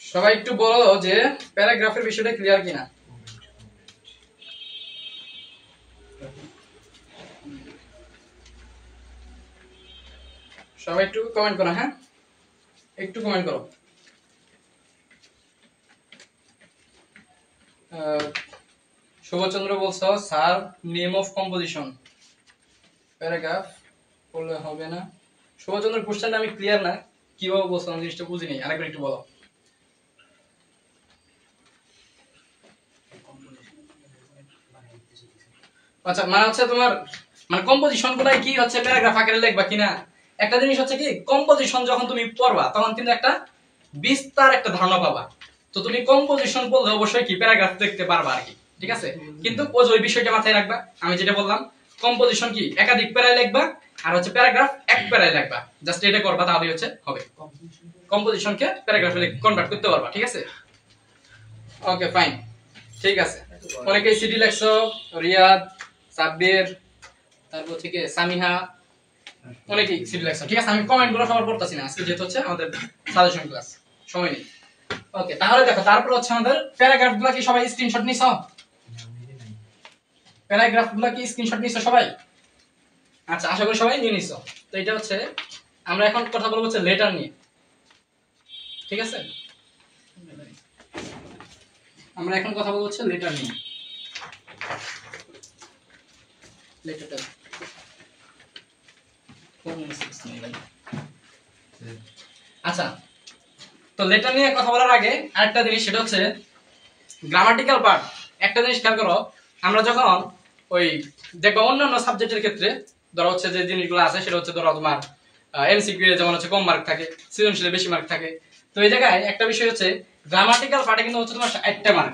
Speaker 1: সবাই একটু বলো যে প্যারাগ্রাফের বিষয়টা ক্লিয়ার কিনা? সবাই একটু কমেন্ট করো, হ্যাঁ একটু কমেন্ট করো। শুভচন্দ্র বলছো sir name of composition paragraph বললে হবে না। শুভচন্দ্র কোশ্চেনটা আমি ক্লিয়ার না, কিভাবে বলছো আমি জিনিসটা বুঝি নাই, আরেকবার একটু বলো। আচ্ছা মানে হচ্ছে তোমার মানে কম্পোজিশন গুলাই কি হচ্ছে প্যারাগ্রাফ আকারে লিখবা কিনা। একটা জিনিস হচ্ছে কি কম্পোজিশন যখন তুমি পড়বা তখন কিন্তু একটা বিস্তার একটা ধারণা পাবা, তো তুমি কম্পোজিশন পড়লে অবশ্যই কি প্যারাগ্রাফ দেখতে পারবা আর কি, ঠিক আছে কিন্তু ওই বিষয়টা মাথায় রাখবা, আমি যেটা বললাম কম্পোজিশন কি একাধিক প্যারায় লিখবা, আর হচ্ছে প্যারাগ্রাফ এক প্যারায় লিখবা, জাস্ট এটা করবা তাহলেই হচ্ছে হবে, কম্পোজিশনকে প্যারাগ্রাফে কনভার্ট করতে পারবা, ঠিক আছে ওকে ফাইন ঠিক আছে। অনেকেই সিডি লেখছো, রিয়াদ, সাব্বির, তারপর থেকে সামিহা, অনেকেই সিডি লেখছো, ঠিক আছে আমি কমেন্ট গুলো সবার পড়তাছি না আজকে যেহেতু হচ্ছে আমাদের সাজেশন ক্লাস, সময় নেই। ওকে তাহলে দেখো তারপর হচ্ছে আমাদের প্যারাগ্রাফ গুলো কি সবাই স্ক্রিনশট নিছো? প্যারাগ্রাফ গুলো কি স্ক্রিনশট নিছো সবাই? আচ্ছা আশা করি সবাই নিয়ে নিছো। তো এটা হচ্ছে আমরা এখন কথা বলবো হচ্ছে লেটার নিয়ে, ঠিক আছে আমরা এখন কথা বলবো হচ্ছে লেটার নিয়ে। লেটারটা আচ্ছা তো লেটার নিয়ে কথা বলার আগে আরেকটা জিনিস সেটা হচ্ছে গ্রামাটিক্যাল পার্ট। একটা জিনিস খেয়াল করো, আমরা যখন ওই দেখবা অন্যান্য সাবজেক্টের ক্ষেত্রে ধরো হচ্ছে যে জিনিসগুলো আছে সেটা হচ্ছে ধরো তোমার এমসিকিউ এ যেমন হচ্ছে কম মার্ক থাকে, সৃজনশীলে বেশি মার্ক থাকে, তো এই জায়গায় একটা বিষয় হচ্ছে গ্রামাটিক্যাল পার্টে কিন্তু হচ্ছে তোমার 60টা মার্ক।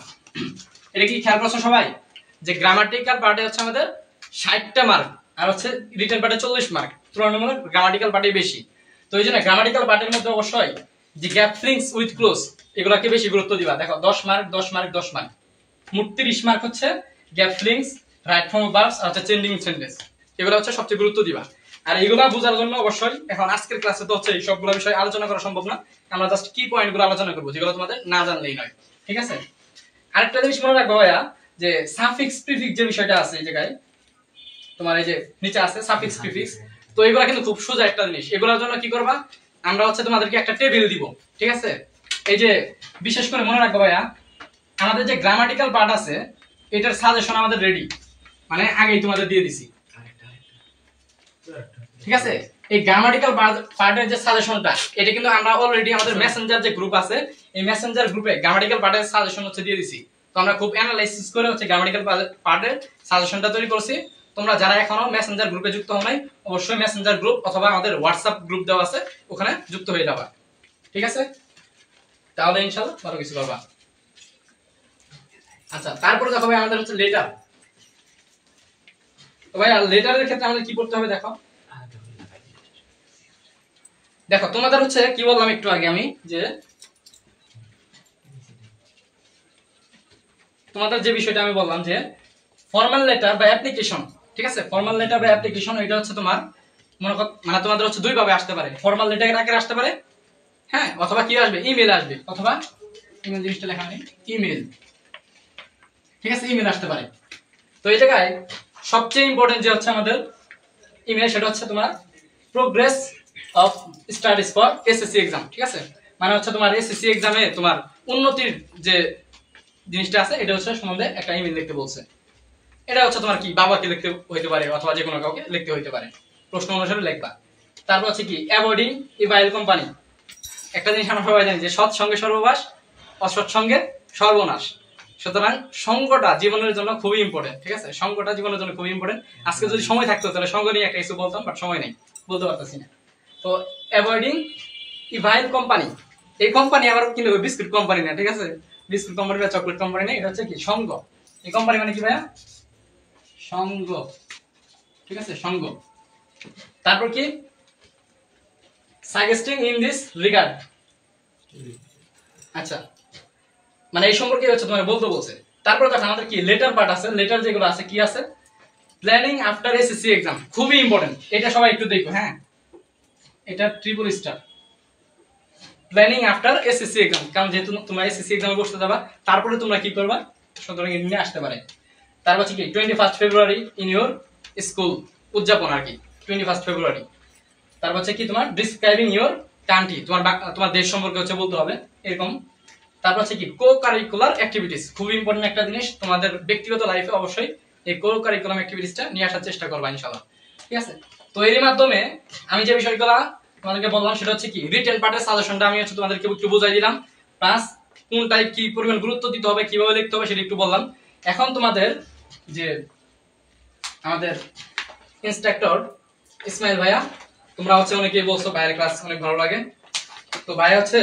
Speaker 1: এটা কি খেয়াল করছো সবাই যে গ্রামাটিক্যাল পার্টে হচ্ছে আমাদের 60টা মার্ক আর হচ্ছে রিটেন পার্টে 40 মার্ক, তুলনামূলক গ্রামাটিক্যাল পার্টে বেশি। তো এই জন্য গ্রামাটিক্যাল পার্টের মধ্যে অবশ্যই যে গ্যাপ ফিলিংস উইথ ক্লোজ এগুলোকে বেশি গুরুত্ব দিবা। দেখো 10 মার্ক 10 মার্ক 10 মার্ক, মোট 30 মার্ক হচ্ছে gap fillings, right form of verbs আর হচ্ছে চেঞ্জিং সেন্টেন্স, এগুলো হচ্ছে সবচেয়ে গুরুত্ব দিবা। আর এগুলা বোঝার জন্য অবশ্যই এখন আজকের ক্লাসে তো হচ্ছে এই সবগুলো বিষয় আলোচনা করা সম্ভব না, আমরা জাস্ট কি পয়েন্টগুলো আলোচনা করব যেগুলো তোমাদের না জানলেই নয়, ঠিক আছে। আরেকটা জিনিস মনে রাখবো ভাইয়া যে সাফিক্স প্রিফিক্স যে বিষয়টা আছে এই জায়গায়, তো তোমার এই যে নিচে আছে সাফিক্স প্রিফিক্স। তো এগুলা কিন্তু খুব সোজা একটা জিনিস। এগুলোর জন্য কি করবা, আমরা হচ্ছে তোমাদেরকে একটা টেবিল দিব, ঠিক আছে? এই যে বিশেষ করে মনে রাখবো ভাইয়া, আমাদের যে গ্রামাটিক্যাল পার্ট আছে এটার সাজেশন আমাদের রেডি, মানে আগেই তোমাদের দিয়ে দিছি, ঠিক আছে? এই গ্রামাটিক্যাল পার্টের যে সাজেশনটা এটা কিন্তু আমরা অলরেডি আমাদের মেসেঞ্জার যে গ্রুপ আছে এই মেসেঞ্জার গ্রুপে গ্রামাটিক্যাল পার্টের সাজেশন হচ্ছে দিয়ে দিছি। তো আমরা খুব অ্যানালাইসিস করে হচ্ছে গ্রামাটিক্যাল পার্টের সাজেশনটা তৈরি করছি। তোমরা যারা এখনো মেসেঞ্জার গ্রুপে যুক্ত হও নাই, অবশ্যই মেসেঞ্জার গ্রুপ অথবা আমাদের হোয়াটসঅ্যাপ গ্রুপ দেওয়া আছে, ওখানে যুক্ত হয়ে যাবা, ঠিক আছে? তাহলে ইনশাআল্লাহ ভালো কিছু করবা। আচ্ছা, তারপরে দেখো ভাই আমাদের হচ্ছে লেটার। তো ভাই লেটারের ক্ষেত্রে আমাদের কি করতে হবে দেখো। দেখো তোমাদের হচ্ছে কি বললাম একটু আগে আমি, যে তোমাদের যে বিষয়টা আমি বললাম যে ফর্মাল লেটার বা অ্যাপ্লিকেশন, ঠিক আছে? ফর্মাল লেটার বা অ্যাপ্লিকেশন এটা হচ্ছে তোমার মানে তোমাদের হচ্ছে দুই ভাবে আসতে পারে। ফর্মাল লেটারের আকারে আসতে পারে, হ্যাঁ, অথবা কি আসবে, ইমেল আসবে, অথবা ইমেল জিনিসটা লেখা নেই, ইমেল, ঠিক আছে? ইমেল আসতে পারে। তো এই জায়গায় সবচেয়ে ইম্পর্টেন্ট যে হচ্ছে আমাদের ইমেল, সেটা হচ্ছে তোমার progress of studies for SSC exam, ঠিক আছে? মানে হচ্ছে তোমার এসএসসি এক্সামে তোমার উন্নতির যে জিনিসটা আছে এটা হচ্ছে সম্বন্ধে একটা ইমেল লিখতে বলছে। এটা হচ্ছে তোমার কি বাবাকে লিখতে হইতে পারে অথবা যে কোনো কাউকে লিখতে হইতে পারে, প্রশ্ন অনুসারে লিখবা। তারপর হচ্ছে কি অ্যাভয়েডিং ইভাইল কোম্পানি। একটা জিনিস আমরা সবাই জানি যে সৎ সঙ্গে সর্ববাস, অসৎ সঙ্গে সর্বনাশ। সুতরাং সঙ্গটা জীবনের জন্য খুবই ইম্পর্টেন্ট, ঠিক আছে? সঙ্গটা জীবনের জন্য খুবই ইম্পর্টেন্ট। আজকে যদি সময় থাকতো তাহলে সঙ্গ নিয়ে একটা কিছু বলতাম, বাট সময় নেই, বলতে পারতেছি না। তো অ্যাভয়েডিং ইভাইল কোম্পানি, এই কোম্পানি আবার কিন্তু বিস্কুট কোম্পানি না, ঠিক আছে? বিস্কুট কোম্পানি বা চকলেট কোম্পানি না, এটা হচ্ছে কি সঙ্গ। এই কোম্পানি মানে কি ভাইয়া? সঙ্গ, ঠিক আছে? সঙ্গ। তারপর কি সাজেস্টিং ইন দিস রিগার্ড, আচ্ছা, মানে এই সম্পর্কে হচ্ছে তোমার বলতে বলছে। তারপর দেখো আমাদের কি লেটার পার্ট আছে। লেটার যেগুলো আছে কি আছে, প্ল্যানিং আফটার এসএসসি এক্সাম, খুবই ইম্পর্টেন্ট, এটা সবাই একটু দেখো, হ্যাঁ? এটা triple star, planning after SSC exam. কারণ যেহেতু তোমরা এসএসসি এক্সামে বসতে যাবা, তারপরে তোমরা কি করবা, সুতরাং এটা নিয়ে আসতে পারে। তারপর হচ্ছে কি 21 ফেব্রুয়ারি ইন ইউর স্কুল, উদযাপন আর কি 21 ফেব্রুয়ারি। তারপর হচ্ছে কি তোমার ডিসক্রাইবিং ইউর কান্ট্রি, তোমার দেশ সম্পর্কে হচ্ছে বলতে হবে এরকম। তারপর হচ্ছে কি কো কারিকুলার অ্যাক্টিভিটিস, খুবই ইম্পর্টেন্ট একটা জিনিস তোমাদের ব্যক্তিগত লাইফে, অবশ্যই এই কো কারিকুলাম অ্যাক্টিভিটিসটা নিয়ে আসার চেষ্টা করবা ইনশাআল্লাহ, ঠিক আছে? তো এর মাধ্যমে আমি যে বিষয়গুলো তোমাদেরকে বললাম সেটা হচ্ছে কি রিটেন পার্টের সাজেশনটা আমি হচ্ছে তোমাদেরকে একটু বুঝাই দিলাম, প্লাস কোনটায় কি পরিমাণ গুরুত্ব দিতে হবে, কিভাবে লিখতে হবে সেটা একটু বললাম। এখন তোমাদের যে আমাদের ইনস্ট্রাক্টর ইসমাইল ভাইয়া, তোমরা হচ্ছে অনেকেই বলছো ভাইয়ের ক্লাস অনেক ভালো লাগে, তো ভাই হচ্ছে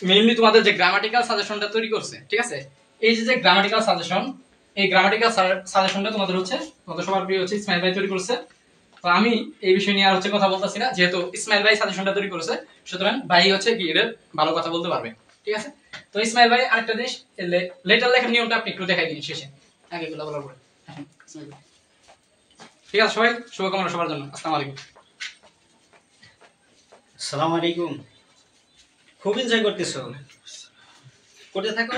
Speaker 1: মেইনলি তোমাদের যে গ্রামাটিক্যাল সাজেশনটা তৈরি করছে, ঠিক আছে? এই যে গ্রামাটিক্যাল সাজেশন, এই গ্রামাটিক্যাল সাজেশনটা তোমাদের হচ্ছে তোমাদের সবার প্রিয় হচ্ছে ইসমাইল ভাই তৈরি করছে। তো আমি এই বিষয় নিয়ে আর হচ্ছে কথা বলতেছি না, যেহেতু ইসমাইল ভাই সাজেশনটা তৈরি করেছে, সুতরাং ভাই হচ্ছে কি এর ভালো কথা বলতে পারবে, ঠিক আছে? তো ইসমাইল ভাই আরেকটা জিনিস, লেটার লেখার নিয়মটা আপনি একটু দেখাই দিন শেষে, আগে এগুলো বলার পরে। ঠিক আছে সবাই, শুভকামনা সবার জন্য। আসসালামু আলাইকুম।
Speaker 3: আসসালামু আলাইকুম। খুব এনজয় করতেছো, করতে থাকো।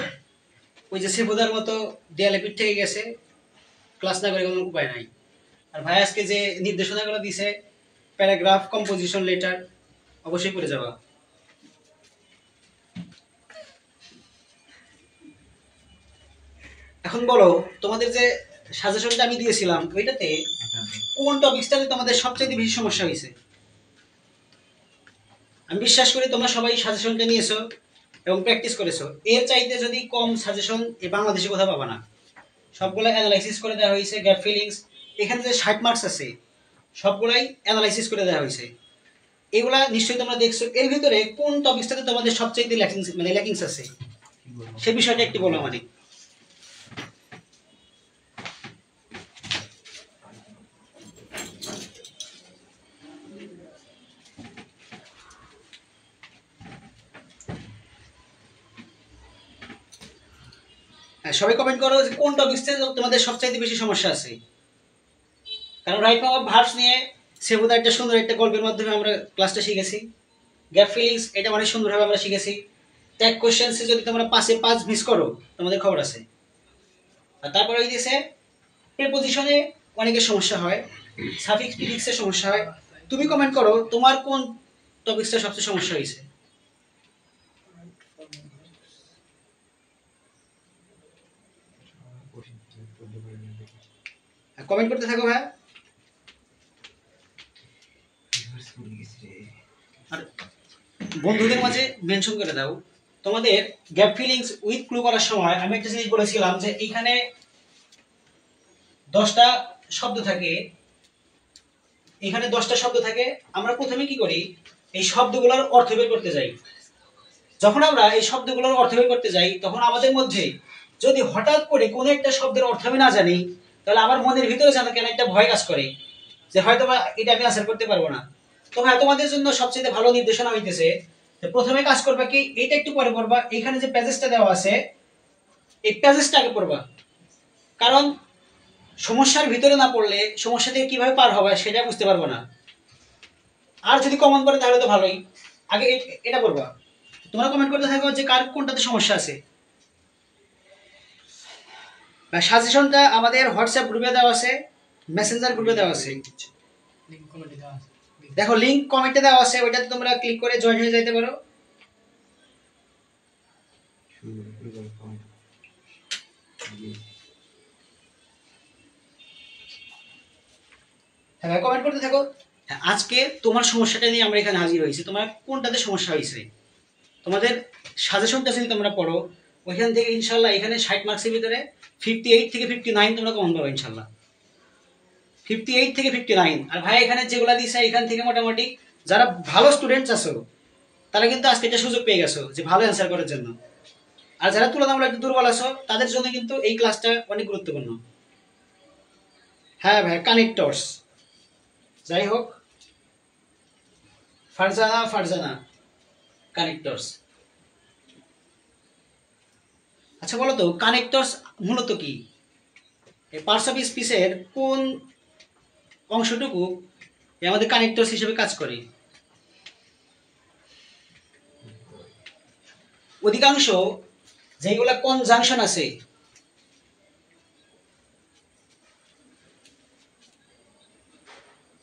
Speaker 3: ওই যে সেবুদার মতো দেয়ালে পিঠ থেকে গেছে, ক্লাস না করে কোনো উপায় নাই। আর ভাই আজকে যে নির্দেশনাগুলো দিছে, প্যারাগ্রাফ, কম্পোজিশন, লেটার, অবশ্যই করে যাবা। এখন বলো, তোমাদের যে সাজেশনটা আমি দিয়েছিলাম ওইটাতে কোন টপিকসটাতে তোমাদের সবচেয়ে বেশি সমস্যা হয়েছে? আমি বিশ্বাস করি তোমরা সবাই সাজেশনটা নিয়েছো এবং প্র্যাকটিস করেছো। এর চাইতে যদি কম সাজেশন এই বাংলাদেশে কোথাও পাবা না। সবগুলো অ্যানালাইসিস করে দেওয়া হয়েছে, গ্যাপ ফিলিংস, এখানে যে 60 মার্কস আছে সবগুলাই অ্যানালাইসিস করে দেওয়া হয়েছে। এগুলা নিশ্চয়ই তোমরা দেখছো। এর ভিতরে কোন টপিকসটাতে তোমাদের সবচেয়ে ল্যাকিংস আছে সেই বিষয়টা একটু বলো আমাদের। সবাই কমেন্ট করো যে কোন টপিকসে তোমাদের সবচাইতে বেশি সমস্যা আছে। কারণ রাইট নাও ভার্বস নিয়ে সেবুদা একটা সুন্দর একটা গল্পের মাধ্যমে আমরা ক্লাসটা শিখেছি। গ্যাপ ফিলিংস এটা অনেক সুন্দরভাবে আমরা শিখেছি। ট্যাগ কোশ্চেন্সে যদি তোমরা 5-এ 5 মিস করো তোমাদের খবর আছে। আর তারপরে হয়ে গেছে প্রিপোজিশনে অনেকের সমস্যা হয়, সাফিক্স প্রিফিক্সের সমস্যা হয়। তুমি কমেন্ট করো তোমার কোন টপিকসটা সবচেয়ে সমস্যা হয়েছে। কমেন্ট করতে থাকো ভাই। আর বন্ধুদের মাঝে মেনশন করে দাও। তোমাদের গ্যাপ ফিলিংস উইথ ক্লু করার সময় আমি একটা জিনিস বলেছিলাম যে এইখানে 10টা শব্দ থাকে, এখানে 10টা শব্দ থাকে। আমরা প্রথমে কি করি, এই শব্দগুলোর অর্থ বের করতে যাই। যখন আমরা এই শব্দগুলোর অর্থ বের করতে যাই তখন আমাদের মধ্যে যদি হঠাৎ করে কোনো একটা শব্দের অর্থ আমি না জানি, তাহলে আমার মনের ভিতরে যেন কেন একটা ভয় কাজ করে যে হয়তো বা এটা আমি আনসার করতে পারবো না। তো হ্যাঁ, তোমাদের জন্য সবচেয়ে ভালো নির্দেশনা হইতেছে যে প্রথমে কাজ করবা কি, এইটা একটু পরে পড়বা, এখানে যে প্যাসেজটা দেওয়া আছে এই প্যাসেজটা আগে পড়বা। কারণ সমস্যার ভিতরে না পড়লে সমস্যা থেকে কিভাবে পার হবে সেটা বুঝতে পারবো না। আর যদি কমন পড়ে তাহলে তো ভালোই, আগে এটা পড়বা। তোমরা কমেন্ট করতে থাকো যে কার কোনটাতে সমস্যা আছে। সাজেশনটা আমাদের হোয়াটসঅ্যাপ গ্রুপে দেওয়া আছে, মেসেঞ্জার গ্রুপে দেওয়া আছে। দেখো লিংক কমেন্টে দেওয়া আছে, ওইটাতে তোমরা ক্লিক করে জয়েন হয়ে যাইতে পারো। হ্যাঁ কমেন্ট করতে থাকো। হ্যাঁ, আজকে তোমার সমস্যাটা নিয়ে আমরা এখানে হাজির হয়েছি। তোমার কোনটাতে সমস্যা হয়েছে, তোমাদের সাজেশনটা যদি তোমরা পড়ো ওইখান থেকে ইনশাল্লাহ এখানে 60 মার্কসের ভিতরে 58 থেকে 59 তোমরা কমন পাবে ইনশাল্লাহ। 58 থেকে 59। আর ভাই এখানে যেগুলা দিছে এখান থেকে মোটামুটি যারা ভালো স্টুডেন্টস আছো তারা কিন্তু আজকে একটা সুযোগ পেয়ে গেছো যে ভালো অ্যান্সার করার জন্য। আর যারা তুলনামূলক একটু দুর্বল আছো তাদের জন্য কিন্তু এই ক্লাসটা অনেক গুরুত্বপূর্ণ। হ্যাঁ ভাই, কানেক্টরস। যাই হোক, ফারজানা কানেক্টরস। আচ্ছা বলো তো কানেক্টরস মূলত কি, এই পার্টস অফ স্পিচের কোন অংশটুকু আমাদের কানেক্টরস হিসেবে কাজ করে? অধিকাংশ যেগুলা কনজাংশন আছে,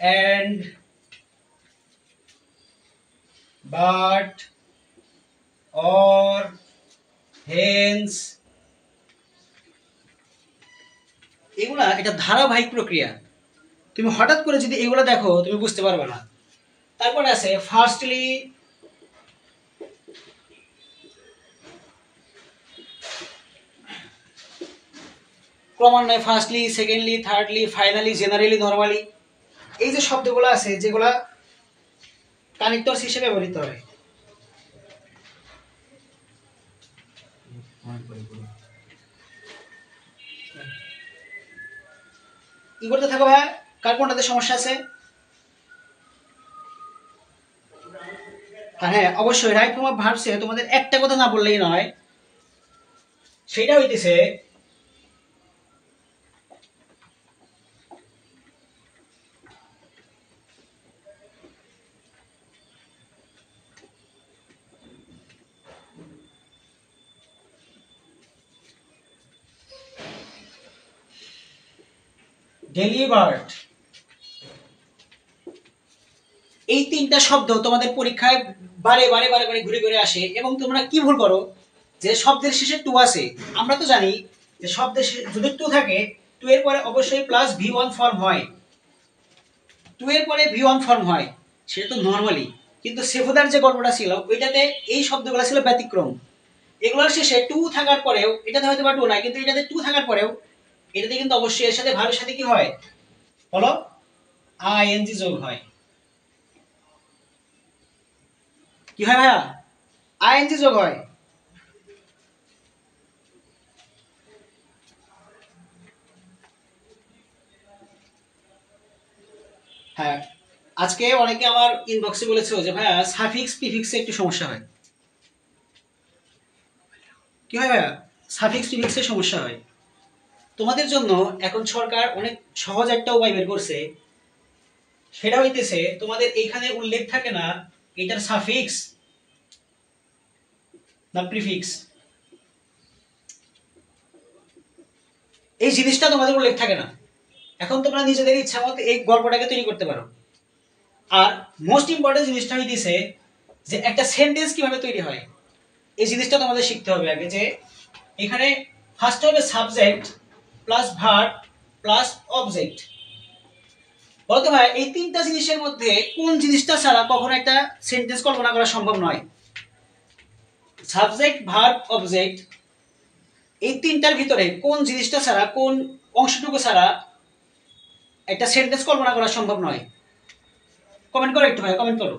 Speaker 3: and, but, or, hence, এগুলা এটা ধারাবাহিক প্রক্রিয়া। তুমি হঠাৎ করে যদি এগুলা দেখো তুমি বুঝতে পারবে না। তারপরে আছে ফার্স্টলি, ক্রমান্বয়ে, firstly, secondly, thirdly, finally, generally, normally, এই যে শব্দগুলো আছে যেগুলা কানেক্টরস হিসেবে ব্যবহৃত হয়। কি করতে থাকো ভাই, কার কোনটাতে সমস্যা আছে? হ্যাঁ অবশ্যই রাইট ফর্ম অফ ভার্বসে তোমাদের একটা কথা না বললেই নয়, সেটা হইতেছে ডেলিভার্ড। এই তিনটা শব্দ তোমাদের পরীক্ষায় বারে বারে বারে বারে ঘুরে ঘুরে আসে এবং তোমরা কি ভুল করো যে শব্দের শেষে টু আছে। আমরা তো জানি যে শব্দের যদি টু থাকে, টু এর পরে অবশ্যই প্লাস V1 ফর্ম হয়, টু এর পরে V1 ফর্ম হয়, সেটা তো নর্মালি। কিন্তু সেফুদার যে গল্পটা ছিল ওইটাতে এই শব্দগুলো ছিল ব্যতিক্রম। এগুলোর শেষে টু থাকার পরেও, এটাতে হয়তো বা টু নাই কিন্তু এটাতে টু থাকার পরেও এটাতে কিন্তু অবশ্যই এর সাথে ভাবের সাথে কি হয় বলো, আইএনজি যোগ হয়। কি হয় ভাইয়া, আইএনজি যোগ হয়। হ্যাঁ, আজকে অনেকে আমার ইনবক্সে বলেছে যে ভাইয়া সাফিক্স প্রিফিক্সে একটু সমস্যা হয়। কি হয় ভাইয়া, সাফিক্স প্রিফিক্সে সমস্যা হয়। তোমাদের জন্য এখন সরকার অনেক সহজ একটা উপায় বের করছে, সেটা হইতেছে তোমাদের এইখানে উল্লেখ থাকে না এটার সাফিক্স না প্রিফিক্স, এই জিনিসটা তোমাদের উল্লেখ থাকে না। এখন তোমরা নিজেদের ইচ্ছা মতো এই গল্পটাকে তৈরি করতে পারো। আর মোস্ট ইম্পর্টেন্ট জিনিসটা হইতেছে যে একটা সেন্টেন্স কিভাবে তৈরি হয়, এই জিনিসটা তোমাদের শিখতে হবে আগে। যে এখানে ফার্স্ট হবে subject plus verb plus object. বলতে ভাই এই তিনটা জিনিসের মধ্যে কোন জিনিসটা ছাড়া কখনো একটা সেন্টেন্স কল্পনা করা সম্ভব নয়? সাবজেক্ট ভার্ব অবজেক্ট, এই তিনটার ভিতরে কোন জিনিসটা ছাড়া, কোন অংশটুকু ছাড়া একটা সেন্টেন্স কল্পনা করা সম্ভব নয়? কমেন্ট করো একটু ভাই, কমেন্ট করো।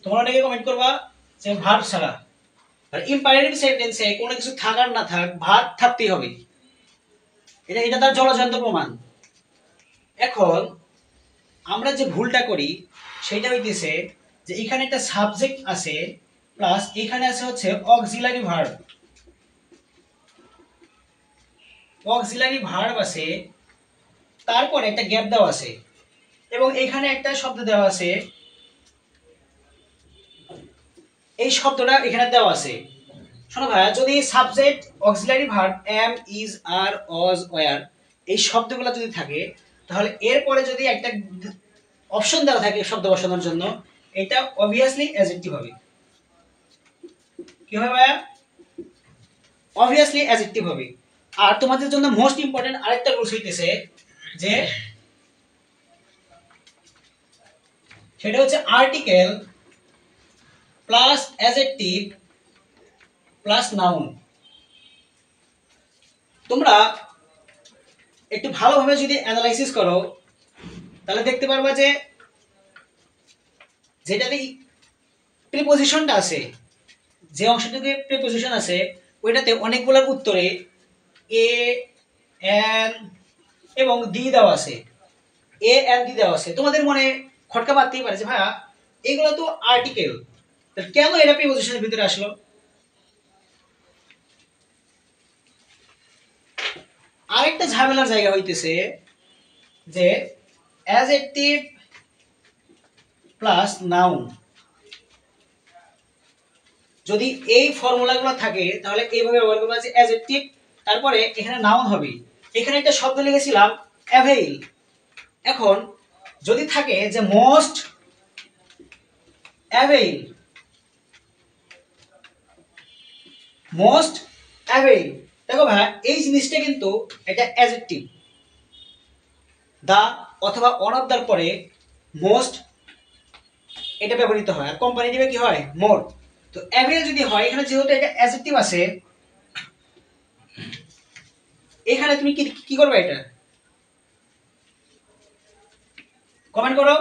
Speaker 3: তোমরা অনেকে কমেন্ট করবা যে ভার্ব ছাড়া। আর ইম্পারেটিভ সেন্টেন্সে কোনো কিছু থাকার না থাক ভার্ব থাকতেই হবে, এটা এটা তার জলজান্ত প্রমাণ। এখন আমরা যে ভুলটা করি সেটা হইতেছে যে এখানে একটা সাবজেক্ট আছে প্লাস এখানে আছে হচ্ছে অক্সিলারি ভার্ব। অক্সিলারি ভার্ব আছে, তারপর একটা গ্যাপ দেওয়া আছে এবং এখানে একটা শব্দ দেওয়া আছে, এই শব্দটা এখানে দেওয়া আছে। শোনো ভাইয়া, যদি subject auxiliary verb am is are was were এই শব্দগুলো যদি থাকে, তাহলে এরপরে যদি একটা অপশন দেওয়া থাকে শব্দ বসানোর জন্য, এটা অবভিয়াসলি অ্যাডজেক্টিভ হবে। কি হবে ভাইয়া? অবভিয়াসলি অ্যাডজেক্টিভ হবে। আর তোমাদের জন্য মোস্ট ইম্পর্টেন্ট আরেকটা রুলস হইতেছে যে সেটা হচ্ছে article plus adjective plus noun. তোমরা একটু ভালোভাবে যদি অ্যানালাইসিস করো তাহলে দেখতে পারবা যে যেটাতে প্রিপোজিশনটা আছে, যে অংশটুকু প্রিপোজিশন আছে ওইটাতে অনেকগুলোর উত্তরে এ এন এবং দি দেওয়া আছে, এ এন দি দেওয়া আছে। তোমাদের মনে খটকা বাঁধতেই পারে যে ভাইয়া এগুলো তো আর্টিকেল, তাহলে কেন এটা প্রিপোজিশনের ভিতরে আসলো? আরেকটা ঝামেলার জায়গা হইতেছে যে অ্যাডজেক্টিভ প্লাস নাউন, যদি এই ফর্মুলাগুলো থাকে তাহলে এইভাবে ব্যবহার করবো যে অ্যাডজেক্টিভ তারপরে এখানে নাউন হবে। এখানে একটা শব্দ লিখেছিলাম অ্যাভেইল। এখন যদি থাকে যে মোস্ট অ্যাভেইল, মোস্ট অ্যাভেইল, দেখো ভাই এই জিনিসটা কিন্তু এটা অ্যাডজেক্টিভ। দা অথবা অন অফ দার পরে মোস্ট এটা ব্যবহৃত হয়, আর কম্পারেটিভে কি হয়? মোর। তো অ্যাভেল যদি হয়, এখানে যেহেতু এটা অ্যাডজেক্টিভ আছে, এখানে তুমি কি কি করবে? এটা কমেন্ট করো।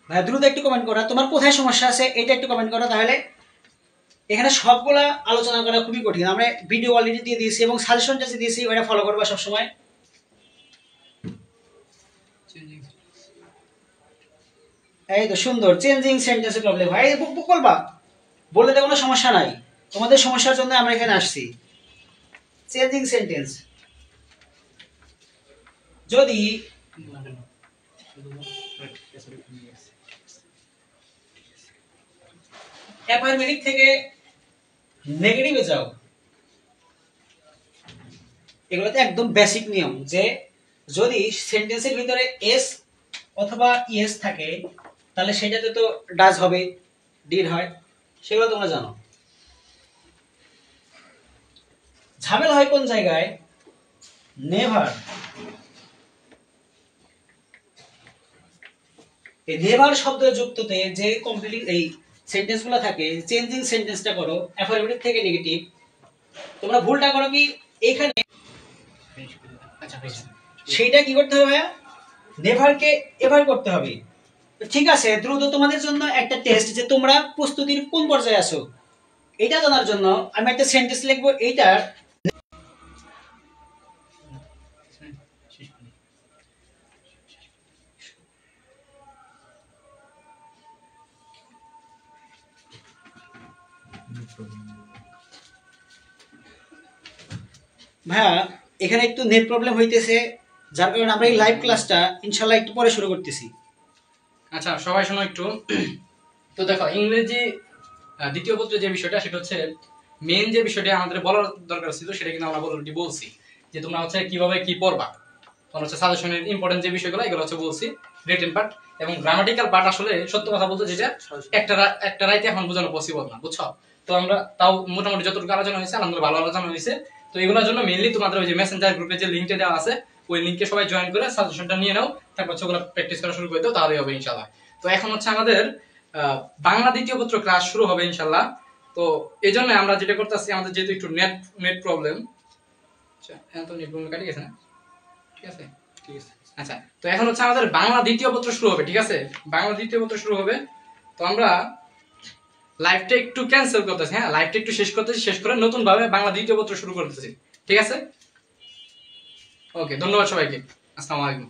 Speaker 3: ভাই দ্রুত একটু কমেন্ট করো, তোমার কোথায় সমস্যা আছে এটা একটু কমেন্ট করো। তাহলে এখানে সবগুলা আলোচনা করা খুবই কঠিন। আমরা ভিডিও অলরেডি দিয়ে দিয়েছি এবং সাজেশনটা যে দিয়েছি ওটা ফলো করবা সবসময়। এই তো সুন্দর, চেঞ্জিং সেন্টেন্সের প্রবলেম হয়, বলবা, বললে তো কোনো সমস্যা নাই। তোমাদের সমস্যার জন্য আমরা এখানে আসছি। চেঞ্জিং সেন্টেন্স যদি অ্যাফার্মেটিভ থেকে নেগেটিভে যাও, এগুলোতে একদম বেসিক নিয়ম যে যদি সেন্টেন্সের ভিতরে এস অথবা ইএস থাকে তাহলে সেটাতে তো ডাজ হবে, ডিড হয়, সেগুলো তোমরা জানো। ঝামেলা হয় কোন জায়গায়? নেভার। এই নেভার শব্দ যুক্ততে যে কমপ্লিট এই সেন্টেন্সগুলো থাকে, চেঞ্জিং সেন্টেন্সটা করো অ্যাফার্মেটিভ থেকে নেগেটিভ, তোমরা ভুলটা করো কি এখানে সেইটা কি করতে হবে ভাইয়া? নেভারকে এভার করতে হবে। ঠিক আছে, দ্রুত তোমাদের জন্য একটা টেস্ট যে তোমরা প্রস্তুতির কোন পর্যায়ে আছো এটা জানার জন্য আমি একটা সেন্টেন্স লিখবো। এইটার ভাইয়া এখানে একটু নেট প্রবলেম হইতেছে, যার কারণে আমরা এই লাইভ ক্লাসটা ইনশাল্লাহ একটু পরে শুরু করতেছি।
Speaker 1: আচ্ছা সবাই শোনো একটু। তো দেখো ইংরেজি দ্বিতীয় পত্রের যে বিষয়টা সেটা হচ্ছে মেন যে বিষয়টা আমাদের বলার দরকার ছিল সেটা কিন্তু আমরা অলরেডি বলছি, যে তোমরা হচ্ছে কিভাবে কি পড়বা, তোমরা হচ্ছে সাজেশনের ইম্পর্টেন্ট যে বিষয়গুলো এগুলো হচ্ছে বলছি, রিটেন পার্ট এবং গ্রামাটিক্যাল পার্ট। আসলে সত্য কথা বলতে যেটা একটা রাইতে এখন বোঝানো পসিবল না, বুঝছো? তো আমরা তাও মোটামুটি যতটুকু আলোচনা হয়েছে আলহামদুলিল্লাহ ভালো আলোচনা হয়েছে। তো এগুলোর জন্য মেইনলি তোমাদের ওই যে মেসেঞ্জার গ্রুপে যে লিঙ্কটা দেওয়া আছে ওই লিঙ্কে সবাই জয়েন করে সাজেশনটা নিয়ে নাও, তারপর হচ্ছে ওগুলো প্র্যাকটিস করা শুরু করে দাও, তাহলেই হবে ইনশাআল্লাহ। তো এখন হচ্ছে আমাদের বাংলা দ্বিতীয় পত্র ক্লাস শুরু হবে ইনশাআল্লাহ। তো এই জন্য আমরা যেটা করতেছি, আমাদের যেহেতু একটু নেট প্রবলেম, আচ্ছা এখন তো নেট প্রবলেম কাটি গেছে না, ঠিক আছে
Speaker 2: ঠিক আছে।
Speaker 1: আচ্ছা। তো এখন হচ্ছে আমাদের বাংলা দ্বিতীয় পত্র শুরু হবে, ঠিক আছে? বাংলা দ্বিতীয় পত্র শুরু হবে। তো আমরা লাইভটা একটু ক্যান্সেল করতেছি, হ্যাঁ লাইভটা একটু শেষ করতেছি, শেষ করে নতুন ভাবে বাংলা দ্বিতীয় পত্র শুরু করতেছি, ঠিক আছে? ওকে, ধন্যবাদ সবাইকে, আসসালামু আলাইকুম।